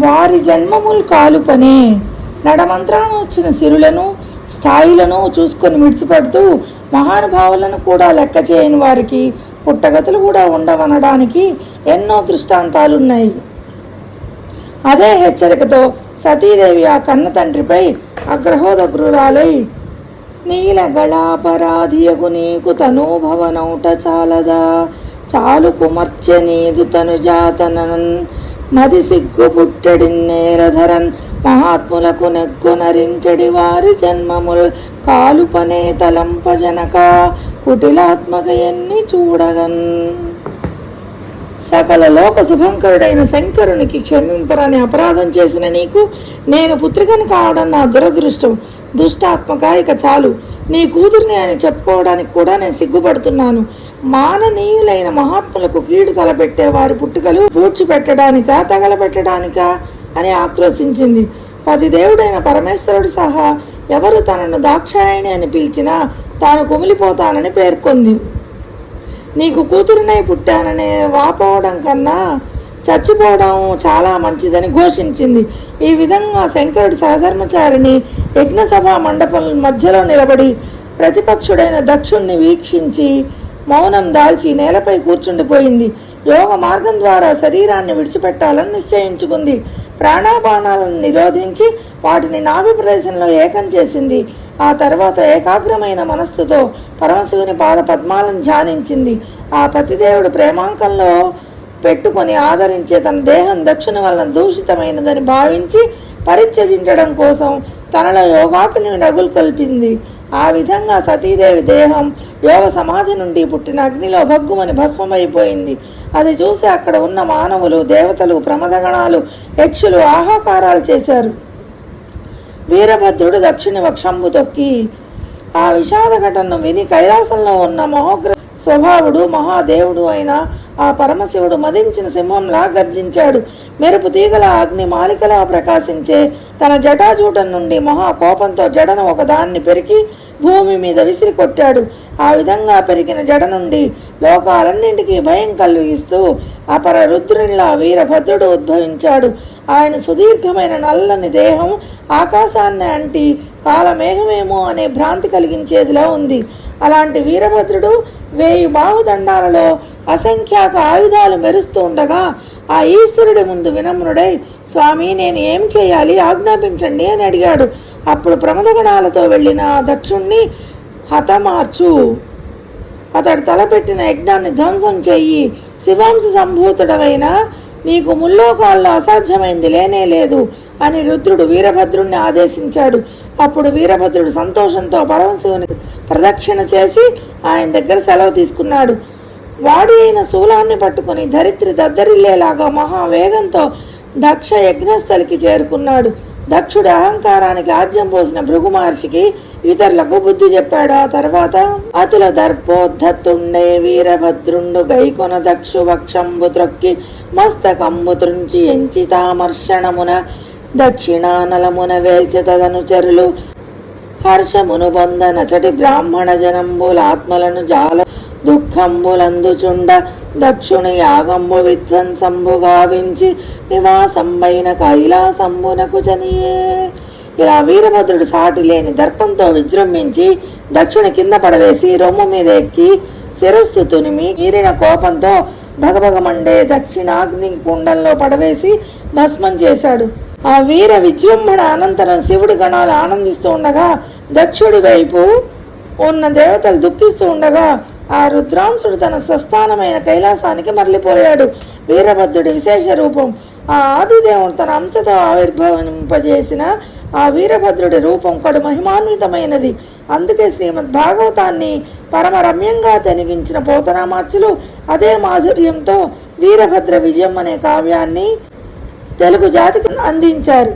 వారి జన్మములు కాలుపనే. నడమంత్రాన వచ్చిన సిరులను స్థాయిలను చూసుకొని విడిచిపెడుతూ మహానుభావులను కూడా లెక్క చేయని వారికి పుట్టగతులు కూడా ఉండవనడానికి ఎన్నో దృష్టాంతాలున్నాయి. అదే హెచ్చరికతో సతీదేవి ఆ కన్న తండ్రిపై అగ్రహోదగ్రురాలై నీలగళాపరాధియగు నీకు తనూభవనౌట చాలదా చాలు కుమర్చె నీదు తను జాతనన్ మది సిగ్గు పుట్టెడిన్నేరధరన్ మహాత్ములకు నెగ్గునరించడి వారి జన్మముల్ కాలుపనే తలంపజనక కుటిలాత్మక ఎన్ని చూడగన్. సకల లోక శుభంకరుడైన శంకరునికి క్షమింపరని అపరాధం చేసిన నీకు నేను పుత్రికను కావడం నా దురదృష్టం. దుష్టాత్మక, ఇక చాలు. నీ కూతుర్ని అని చెప్పుకోవడానికి కూడా నేను సిగ్గుపడుతున్నాను. మాననీయులైన మహాత్ములకు కీడు తలపెట్టే వారి పుట్టుకలు పూడ్చిపెట్టడానికా తగలబెట్టడానికా అని ఆక్రోశించింది. పతిదేవుడైన పరమేశ్వరుడు సహా ఎవరు తనను దాక్షాయణి అని పిలిచినా తాను కుమిలిపోతానని పేర్కొంది. నీకు కూతురునై పుట్టాననే వాపోవడం కన్నా చచ్చిపోవడం చాలా మంచిదని ఘోషించింది. ఈ విధంగా శంకరుడి సహధర్మచారిని యజ్ఞసభా మండపం మధ్యలో నిలబడి ప్రతిపక్షుడైన దక్షుణ్ణి వీక్షించి మౌనం దాల్చి నేలపై కూర్చుండిపోయింది. యోగ మార్గం ద్వారా శరీరాన్ని విడిచిపెట్టాలని నిశ్చయించుకుంది. ప్రాణాపానాలను నిరోధించి వాటిని నాభి ప్రదేశంలో ఏకం చేసింది. ఆ తర్వాత ఏకాగ్రమైన మనస్సుతో పరమశివుని పాద పద్మాలను ధ్యానించింది. ఆ పతిదేవుడు ప్రేమాంకంలో పెట్టుకొని ఆదరించే తన దేహం దక్షిణ వలన దూషితమైనదని భావించి పరిత్యజించడం కోసం తనలో యోగాగ్ని రగులుకొల్పింది. ఆ విధంగా సతీదేవి దేహం యోగ సమాధి నుండి పుట్టిన అగ్నిలో భగ్గుమని భస్మమైపోయింది. అది చూసి అక్కడ ఉన్న మానవులు, దేవతలు, ప్రమదగణాలు, యక్షులు ఆహాకారాలు చేశారు. వీరభద్రుడు దక్షిణ వక్షంబు తొక్కి ఆ విషాద ఘటనను విని కైలాసంలో ఉన్న మహోగ్ర స్వభావుడు మహాదేవుడు అయిన ఆ పరమశివుడు మదించిన సింహంలా గర్జించాడు. మెరుపు తీగల అగ్ని మాలికలా ప్రకాశించే తన జటాజూటం నుండి మహాకోపంతో జడను ఒకదాన్ని పెరికి భూమి మీద విసిరి కొట్టాడు. ఆ విధంగా పెరిగిన జడ నుండి లోకాలన్నింటికీ భయం కలిగిస్తూ అపర రుద్రునిలా వీరభద్రుడు ఉద్భవించాడు. ఆయన సుదీర్ఘమైన నల్లని దేహం ఆకాశాన్ని అంటి కాలమేఘమేమో అనే భ్రాంతి కలిగించేదిలా ఉంది. అలాంటి వీరభద్రుడు 1000 బాహుదండాలలో అసంఖ్యాక ఆయుధాలు మెరుస్తూ ఉండగా ఆ ఈశ్వరుడి ముందు వినమ్రుడై, స్వామి, నేను ఏం చేయాలి, ఆజ్ఞాపించండి అని అడిగాడు. అప్పుడు ప్రమదగణాలతో వెళ్ళిన దక్షుణ్ణి హతమార్చు, అతడు తలపెట్టిన యజ్ఞాన్ని ధ్వంసం చెయ్యి, శివాంశ సంభూతుడవైన నీకు ముల్లోకాల్లో అసాధ్యమైంది లేనే లేదు అని రుద్రుడు వీరభద్రుణ్ణి ఆదేశించాడు. అప్పుడు వీరభద్రుడు సంతోషంతో పరమశివుని ప్రదక్షిణ చేసి ఆయన దగ్గర సెలవు తీసుకున్నాడు. వాడి అయిన శూలాన్ని పట్టుకుని ధరిత్రి దద్దరిల్లేలాగా మహావేగంతో దక్ష యజ్ఞస్థలికి చేరుకున్నాడు. దక్షుడి అహంకారానికి ఆజ్యం పోసిన భృగు మహర్షికి ఇతరులకు బుద్ధి చెప్పాడు. ఆ తర్వాత అతుల దర్పోద్ధతుండే వీరభద్రుండు గైకొన దక్షు వక్షంబు త్రొక్కి మస్తకంబు త్రుంచి ఎంచితామర్షణమున దక్షిణానలమున వేల్చెతదనుచరులు హర్షమును పొందనచటి బ్రాహ్మణ జనంబులాత్మలను జాల దుఃఖంబులందుచుండ దక్షుని యాగంబు విధ్వంసంబు గావించి నివాసంబైన కైలాసంబునకు చనియే. ఇలా వీరభద్రుడు సాటి లేని దర్పంతో విజృంభించి దక్షుని కింద పడవేసి రొమ్ము మీద ఎక్కి శిరస్సు తునిమి మీరిన కోపంతో భగభగమండే దక్షిణాగ్ని కుండంలో పడవేసి భస్మం చేశాడు. ఆ వీర విజృంభణ అనంతరం శివుడి గణాలు ఆనందిస్తూ ఉండగా దక్షుడి వైపు ఉన్న దేవతలు దుఃఖిస్తూ ఉండగా ఆ రుద్రాంశుడు తన స్వస్థానమైన కైలాసానికి మరలిపోయాడు. వీరభద్రుడి విశేష రూపం ఆ ఆదిదేవుడు తన అంశతో ఆవిర్భవింపజేసిన ఆ వీరభద్రుడి రూపం కడు మహిమాన్వితమైనది. అందుకే శ్రీమద్ భాగవతాన్ని పరమరమ్యంగా తెనిగించిన పోతనామార్చులు అదే మాధుర్యంతో వీరభద్ర విజయం అనే కావ్యాన్ని తెలుగు జాతికి అందించారు.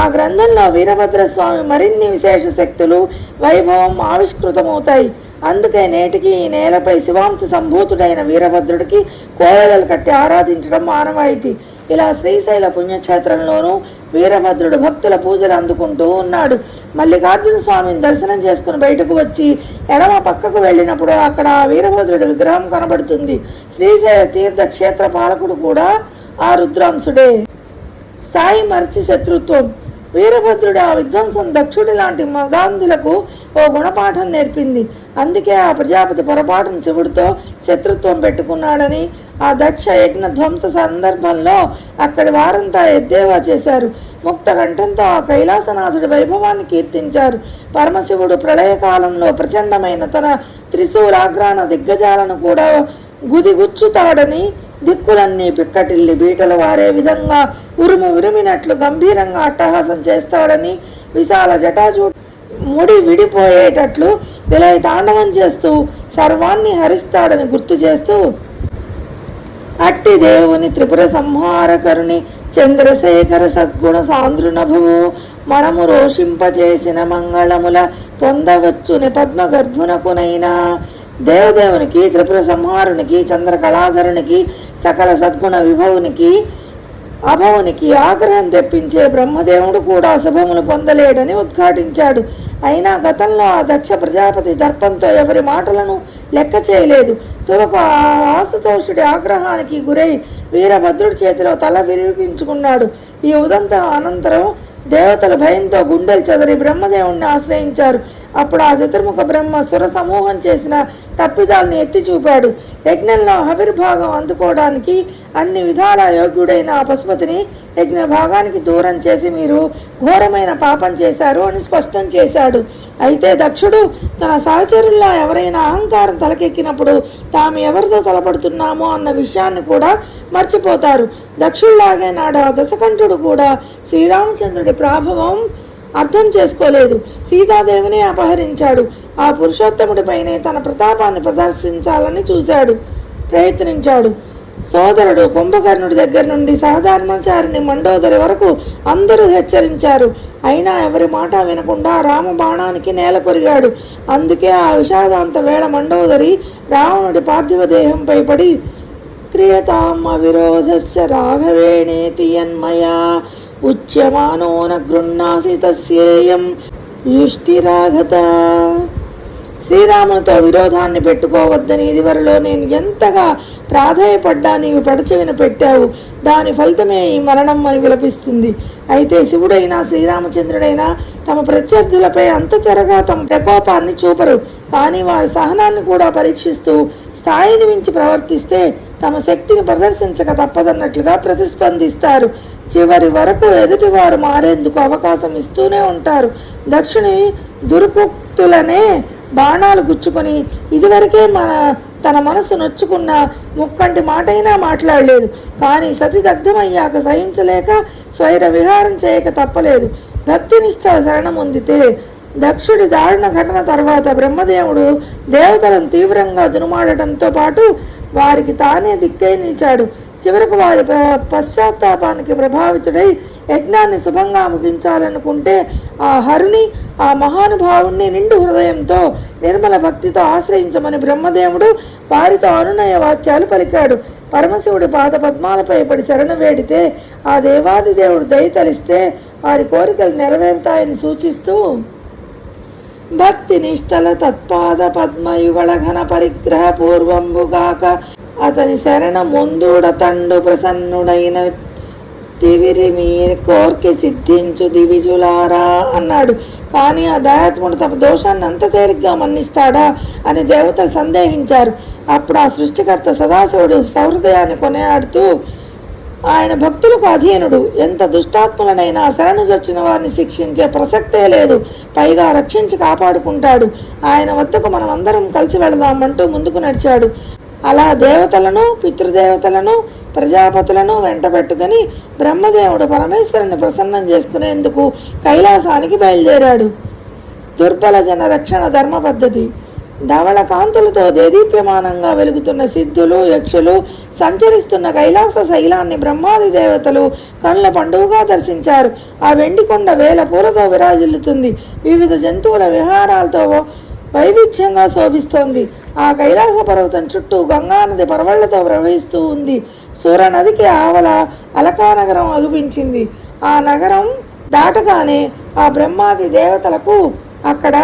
ఆ గ్రంథంలో వీరభద్రస్వామి మరిన్ని విశేష శక్తులు, వైభవం ఆవిష్కృతమవుతాయి. అందుకే నేటికి ఈ నేలపై శివాంశ సంభూతుడైన వీరభద్రుడికి కోవెలలు కట్టి ఆరాధించడం ఆనవాయితీ. ఇలా శ్రీశైల పుణ్యక్షేత్రంలోనూ వీరభద్రుడు భక్తుల పూజలు అందుకుంటూ ఉన్నాడు. మల్లికార్జున స్వామిని దర్శనం చేసుకుని బయటకు వచ్చి ఎడమ పక్కకు వెళ్ళినప్పుడు అక్కడ వీరభద్రుడి విగ్రహం కనబడుతుంది. శ్రీశైల తీర్థ క్షేత్ర పాలకుడు కూడా ఆ రుద్రాంశుడే. స్థాయి మరచి శత్రుత్వం. వీరభద్రుడు ఆ విధ్వంసం దక్షుడి లాంటి మదాంధులకు ఓ గుణపాఠం నేర్పింది. అందుకే ఆ ప్రజాపతి పొరపాటును శివుడితో శత్రుత్వం పెట్టుకున్నాడని ఆ దక్ష యజ్ఞ ధ్వంస సందర్భంలో అక్కడి వారంతా ఎద్దేవా చేశారు. ముక్త కంఠంతో ఆ కైలాసనాథుడి వైభవాన్ని కీర్తించారు. పరమశివుడు ప్రళయకాలంలో ప్రచండమైన తన త్రిశూలాగ్రాన దిగ్గజాలను కూడా గుదిగుచ్చుతాడని, దిక్కులన్నీ పిక్కటిల్లి బీటలు వారే విధంగా ఉరిమినట్లు గంభీరంగా అట్టహాసం చేస్తాడని, విశాల జటాజూ ముడి విడిపోయేటట్లు విలయ తాండవం చేస్తూ సర్వాన్ని హరిస్తాడని గుర్తు చేస్తూ, అట్టి దేవుని త్రిపుర సంహారకరుని చంద్రశేఖర సద్గుణ సాంద్రునభువు మనము రోషింపచేసిన మంగళముల పొందవచ్చుని పద్మగర్భునకునైనా. దేవదేవునికి, త్రిపుర సంహారునికి, చంద్రకళాధరునికి, సకల సద్గుణ విభవునికి అభవునికి ఆగ్రహం తెప్పించే బ్రహ్మదేవుడు కూడా శుభములు పొందలేడని ఉద్ఘాటించాడు. అయినా గతంలో ఆ దక్ష ప్రజాపతి దర్పంతో ఎవరి మాటలను లెక్క చేయలేదు. తుదకు ఆ ఆశుతోషుడి ఆగ్రహానికి గురై వీరభద్రుడి చేతిలో తల విరిపించుకున్నాడు. ఈ ఉదంతం అనంతరం దేవతల భయంతో గుండెలు చెదరి బ్రహ్మదేవుణ్ణి ఆశ్రయించారు. అప్పుడు ఆ చతుర్ముఖ బ్రహ్మ సుర సమూహం చేసిన తప్పిదాల్ని ఎత్తి చూపాడు. యజ్ఞంలో ఆవిర్భాగం అందుకోవడానికి అన్ని విధాల యోగ్యుడైన ఆ పశుపతిని యజ్ఞ భాగానికి దూరం చేసి మీరు ఘోరమైన పాపం చేశారు అని స్పష్టం చేశాడు. అయితే దక్షుడు తన సహచరుల్లో ఎవరైనా అహంకారం తలకెక్కినప్పుడు తాము ఎవరితో తలపడుతున్నామో అన్న విషయాన్ని కూడా మర్చిపోతారు. దక్షుడిలాగే నాడు ఆ దశకంఠుడు కూడా శ్రీరామచంద్రుడి ప్రాభవం అర్థం చేసుకోలేదు. సీతాదేవిని అపహరించాడు. ఆ పురుషోత్తముడిపైనే తన ప్రతాపాన్ని ప్రదర్శించాలని ప్రయత్నించాడు. సోదరుడు కుంభకర్ణుడి దగ్గర నుండి సహధర్మచారిని మండోదరి వరకు అందరూ హెచ్చరించారు. అయినా ఎవరి మాట వినకుండా రామ బాణానికి నేల కొరిగాడు. అందుకే ఆ విషాదాంత వేళ మండోదరి రావణుడి పార్థివ దేహంపై పడి క్రియతాం అవిరోధస్య రాఘవేణేతి యన్మయా ఉచ్యమానో న గృహ్ణాసి తస్యేయం యుష్టిరాఘత. శ్రీరామునితో విరోధాన్ని పెట్టుకోవద్దని ఇదివరలో నేను ఎంతగా ప్రాధేయపడ్డా నీవు పెడచెవిన పెట్టావు. దాని ఫలితమే ఈ మరణం అని విలపిస్తుంది. అయితే శివుడైనా శ్రీరామచంద్రుడైనా తమ ప్రత్యర్థులపై అంత త్వరగా తమ ప్రకోపాన్ని చూపరు. కానీ వారి సహనాన్ని కూడా పరీక్షిస్తూ స్థాయిని మించి ప్రవర్తిస్తే తమ శక్తిని ప్రదర్శించక తప్పదన్నట్లుగా ప్రతిస్పందిస్తారు. చివరి వరకు ఎదుటివారు మారేందుకు అవకాశం ఇస్తూనే ఉంటారు. దక్షుని దుర్కుక్తులనే బాణాలు గుచ్చుకొని ఇదివరకే తన మనసు నొచ్చుకున్న ముక్కంటి మాటైనా మాట్లాడలేదు. కానీ సతి దగ్ధమయ్యాక సహించలేక స్వైర విహారం చేయక తప్పలేదు. భక్తినిష్ట శరణం పొందితే. దక్షుడి దారుణ ఘటన తర్వాత బ్రహ్మదేవుడు దేవతలను తీవ్రంగా దునుమాడటంతో పాటు వారికి తానే దిక్కై నిలిచాడు. చివరకు వారి పశ్చాత్తాపానికి ప్రభావితుడై యజ్ఞాన్ని శుభంగా ముగించాలనుకుంటే ఆ హరుని, ఆ మహానుభావుణ్ణి నిండు హృదయంతో నిర్మల భక్తితో ఆశ్రయించమని బ్రహ్మదేవుడు వారితో అనునయ వాక్యాలు పలికాడు. పరమశివుడి పాద పద్మాలపై పడి శరణు వేడితే ఆ దేవాది దేవుడు దయతలిస్తే వారి కోరికలు నెరవేరుతాయని సూచిస్తూ, భక్తి నిష్టల తత్పాద పద్మయుగళ ఘన పరిగ్రహ పూర్వంబుగాక అతని శరణ ముందుడ తండు ప్రసన్నుడైన తివిరి మీరు కోర్కి సిద్ధించు దివిజులారా అన్నాడు. కానీ ఆ దయాత్ముడు తమ దోషాన్ని అంత తేలిగ్గా మన్నిస్తాడా అని దేవతలు సందేహించారు. అప్పుడు ఆ సృష్టికర్త సదాశివుడు సహృదయాన్ని కొనియాడుతూ, ఆయన భక్తులకు అధీనుడు. ఎంత దుష్టాత్ములనైనా శరణుజొచ్చిన వారిని శిక్షించే ప్రసక్తే లేదు. పైగా రక్షించి కాపాడుకుంటాడు. ఆయన వద్దకు మనం అందరం కలిసి వెళదామంటూ ముందుకు నడిచాడు. అలా దేవతలను, పితృదేవతలను, ప్రజాపతులను వెంట పెట్టుకుని బ్రహ్మదేవుడు పరమేశ్వరుని ప్రసన్నం చేసుకునేందుకు కైలాసానికి బయలుదేరాడు. దుర్బల జన రక్షణ ధర్మ పద్ధతి. ధవళ కాంతులతో దేదీప్యమానంగా వెలుగుతున్న సిద్ధులు, యక్షులు సంచరిస్తున్న కైలాస శైలాన్ని బ్రహ్మాది దేవతలు కనుల పండుగగా దర్శించారు. ఆ వెండికొండ వేల పూలతో విరాజిల్లుతుంది. వివిధ జంతువుల విహారాలతో వైవిధ్యంగా శోభిస్తోంది. ఆ కైలాస పర్వతం చుట్టూ గంగానది పరవళ్లతో ప్రవహిస్తూ ఉంది. సూరనదికి ఆవల అలకానగరం అగుపించింది. ఆ నగరం దాటగానే ఆ బ్రహ్మాది దేవతలకు అక్కడ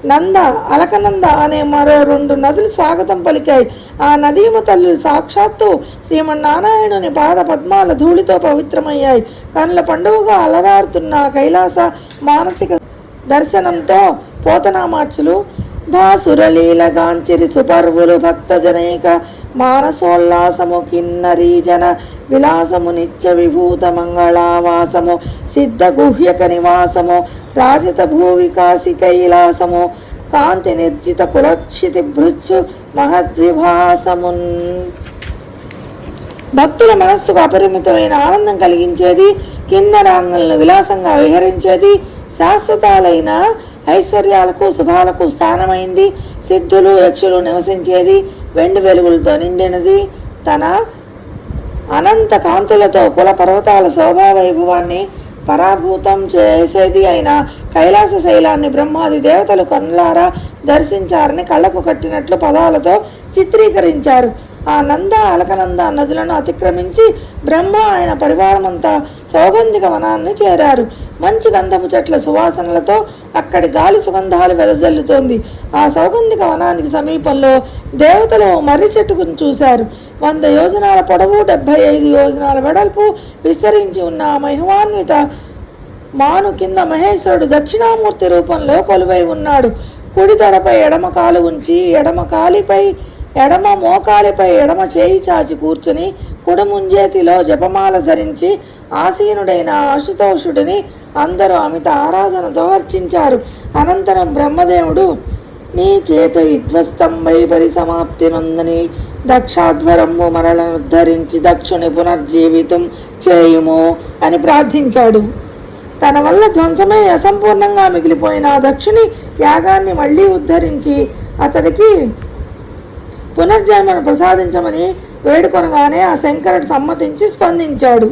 నంద, అలకనంద అనే మరో 2 నదులు స్వాగతం పలికాయి. ఆ నదీమ తల్లులు సాక్షాత్తు శ్రీమన్నారాయణుని పాద పద్మాల ధూళితో పవిత్రమయ్యాయి. కనుల పండుగగా అలరారుతున్న కైలాస మానసిక దర్శనంతో పోతనామాచులు భాసురలీలగాంచిరి సుపర్వులు భక్తజనైక మానసోల్లాసము కిన్నరీజన విలాసము నిత్య విభూత మంగళావాసము సిద్ధ గుహ్యక నివాసము రాజిత భూవికాసి కైలాసము కాంతి నిర్జిత కులక్షితి భృత్సు మహద్విభాసమున్. భక్తుల మనస్సుకు అపరిమితమైన ఆనందం కలిగించేది, కిన్నరాంగలను విలాసంగా విహరించేది, శాశ్వతాలైన ఐశ్వర్యాలకు శుభాలకు స్థానమైంది, సిద్ధులు యక్షులు నివసించేది, వెండి వెలుగులతో నిండినది, తన అనంత కాంతులతో కుల పర్వతాల శోభా వైభవాన్ని పరాభూతం చేసేది అయిన కైలాస శైలాన్ని బ్రహ్మాది దేవతలు కన్నులారా దర్శించారని కళ్ళకు కట్టినట్లు పదాలతో చిత్రీకరించారు. ఆ నంద, అలకనంద నదులను అతిక్రమించి బ్రహ్మ ఆయన పరివారమంతా సౌగంధిక వనాన్ని చేరారు. మంచి గంధపు చెట్ల సువాసనలతో అక్కడి గాలి సుగంధాలు వెదజల్లుతోంది. ఆ సౌగంధిక వనానికి సమీపంలో దేవతలు మర్రి చెట్టుకుని చూశారు. 100 యోజనాల పొడవు, 75 యోజనాల వెడల్పు విస్తరించి ఉన్న ఆ మహిమాన్విత మాను కింద మహేశ్వరుడు దక్షిణామూర్తి రూపంలో కొలువై ఉన్నాడు. కుడి తొడపై ఎడమ కాలు ఉంచి ఎడమ మోకాలిపై ఎడమ చేయి చాచి కూర్చుని కుడి ముంజేతిలో జపమాల ధరించి ఆసీనుడైన ఆశుతోషుడిని అందరూ అమిత ఆరాధనతో అర్చించారు. అనంతరం బ్రహ్మదేవుడు, నీ చేత విధ్వస్తంభై పరిసమాప్తి నొందని దక్షాధ్వరము మరలనుద్ధరించి దక్షుని పునర్జీవితం చేయుము అని ప్రార్థించాడు. తన వల్ల ధ్వంసమై అసంపూర్ణంగా మిగిలిపోయిన ఆ దక్షుని యాగాన్ని మళ్ళీ ఉద్ధరించి అతడికి పునర్జన్మను ప్రసాదించమని వేడుకొనగానే ఆ శంకరుడు సమ్మతించి స్పందించాడు.